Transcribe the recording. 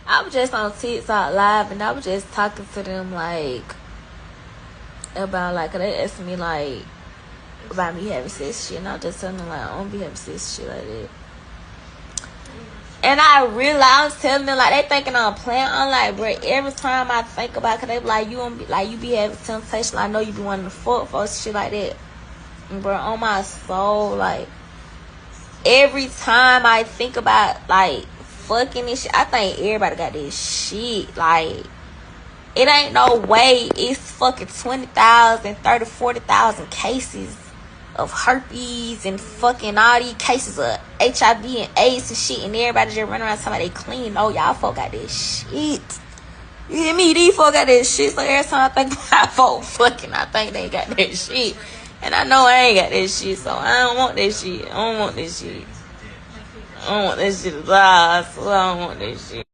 I was just on TikTok live and I was just talking to them like about like they asked me like about me having sex shit, and I was just telling them like I don't be having sex shit like that. And I was telling them like they thinking I'm playing. I'm like, bro, every time I think about it, cause they be like you don't be like you be having temptation. I know you be wanting to fuck folks shit like that. And bro, on my soul, like every time I think about like fucking this shit, I think everybody got this shit. Like it ain't no way it's fucking 20,000, 30, 40,000 cases of herpes and fucking all these cases of HIV and AIDS and shit, and everybody just running around talking about they clean. No, y'all folk got this shit. You hear me? These folk got this shit. So every time I think about folk fucking, I think they got that shit. And I know I ain't got that shit, so I don't want that shit. I don't want that shit. I don't want that shit at all. I swear I don't want that shit.